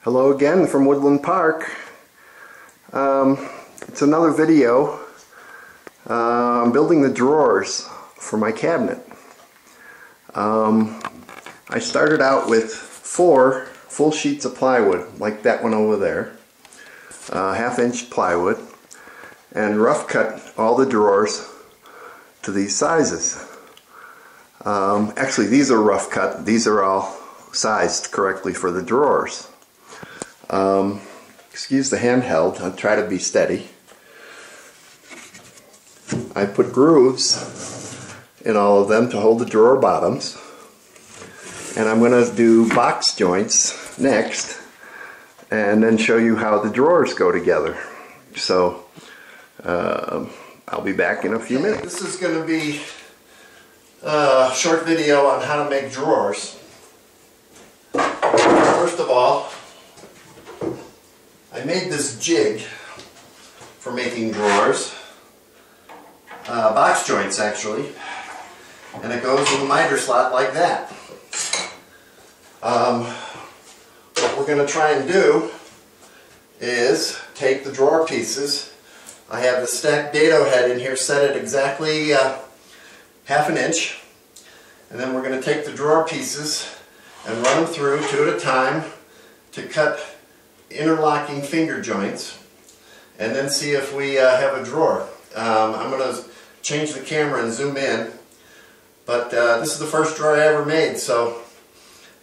Hello again from Woodland Park. It's another video. I'm building the drawers for my cabinet. I started out with 4 full sheets of plywood, like that one over there, 1/2-inch plywood, and rough cut all the drawers to these sizes. Actually, these are rough cut. These are all sized correctly for the drawers. Excuse the handheld, I'll try to be steady. I put grooves in all of them to hold the drawer bottoms, and I'm going to do box joints next and then show you how the drawers go together. So I'll be back in a few minutes. This is going to be a short video on how to make drawers. First of all, I made this jig for making drawers, box joints actually, and it goes in the miter slot like that. What we're going to try and do is take the drawer pieces. I have the stacked dado head in here set at exactly 1/2 inch, and then we're going to take the drawer pieces and run them through 2 at a time to cut interlocking finger joints, and then see if we have a drawer. I'm going to change the camera and zoom in, but this is the first drawer I ever made, so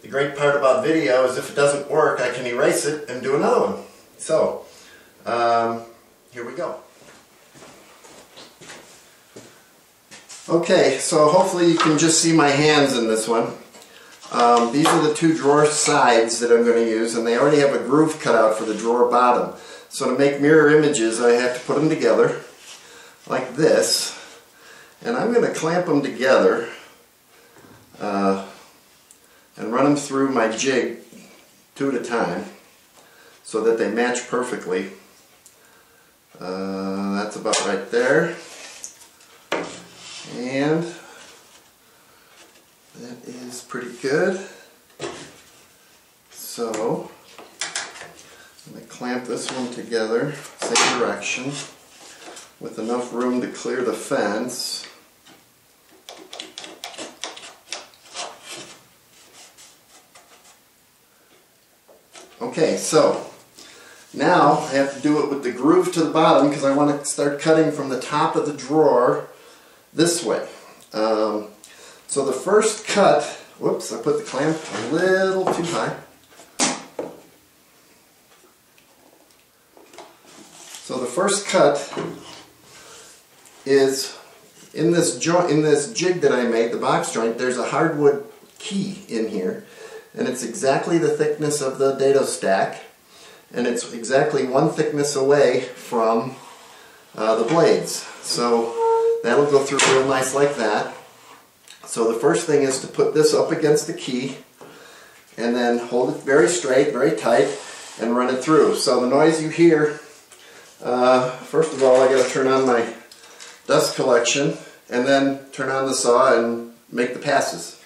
the great part about video is if it doesn't work, I can erase it and do another one. So here we go. Okay, so hopefully you can just see my hands in this one. These are the 2 drawer sides that I'm going to use, and they already have a groove cut out for the drawer bottom. So to make mirror images, I have to put them together like this, and I'm going to clamp them together and run them through my jig 2 at a time so that they match perfectly. That's about right there, and that is pretty good. So I'm going to clamp this one together, same direction, with enough room to clear the fence. Okay, so now I have to do it with the groove to the bottom because I want to start cutting from the top of the drawer this way. So the first cut, whoops, I put the clamp a little too high. So the first cut is in this jig that I made, the box joint. There's a hardwood key in here, and it's exactly the thickness of the dado stack, and it's exactly 1 thickness away from the blades. So that'll go through real nice like that. So the first thing is to put this up against the key and then hold it very straight, very tight, and run it through. So the noise you hear, first of all I got to turn on my dust collection and then turn on the saw and make the passes.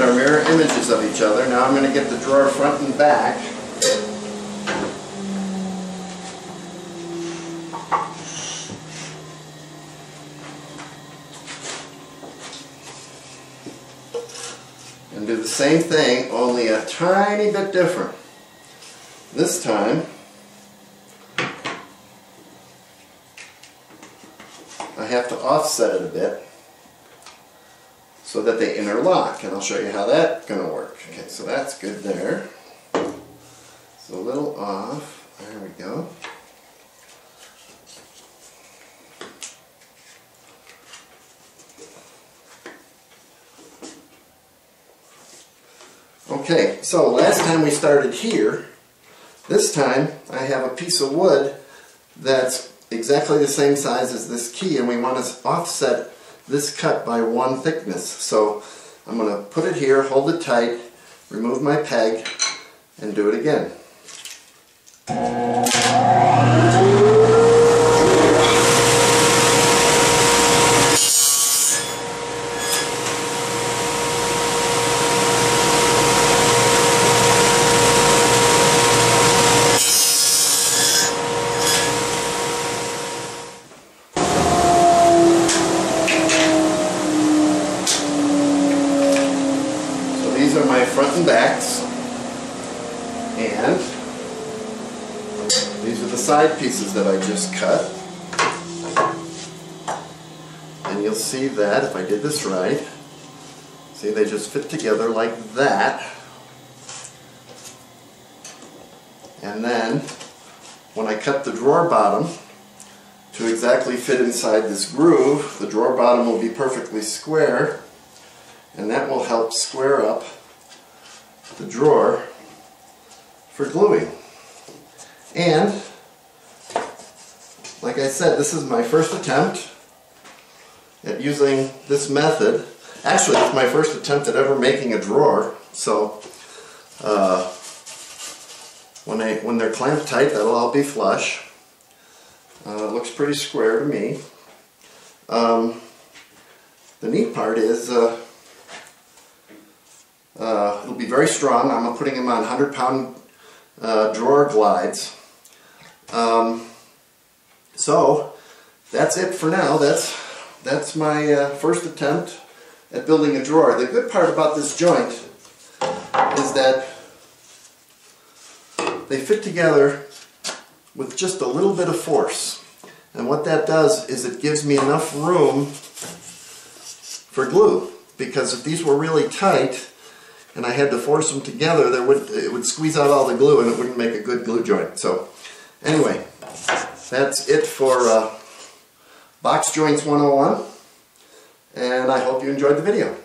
that are mirror images of each other. Now I'm going to get the drawer front and back. And do the same thing, only a tiny bit different. This time, I have to offset it a bit so that they interlock, and I'll show you how that's going to work. Okay, so that's good there. So a little off. There we go. Okay, so last time we started here. This time I have a piece of wood that's exactly the same size as this key, and we want to offset this cut by 1 thickness. So I'm going to put it here, hold it tight, remove my peg, and do it again. These are my front and backs, and these are the side pieces that I just cut. And you'll see that if I did this right, see, they just fit together like that. And then when I cut the drawer bottom to exactly fit inside this groove, the drawer bottom will be perfectly square, and that will help square up the drawer for gluing. And like I said, this is my first attempt at using this method. Actually, it's my first attempt at ever making a drawer. So when they're clamped tight, that'll all be flush. It looks pretty square to me. The neat part is it'll be very strong. I'm putting them on 100-pound drawer glides. So that's it for now. That's my first attempt at building a drawer. The good part about this joint is that they fit together with just a little bit of force. And what that does is it gives me enough room for glue. Because if these were really tight and I had to force them together, it would squeeze out all the glue and it wouldn't make a good glue joint. So anyway, that's it for Box Joints 101, and I hope you enjoyed the video.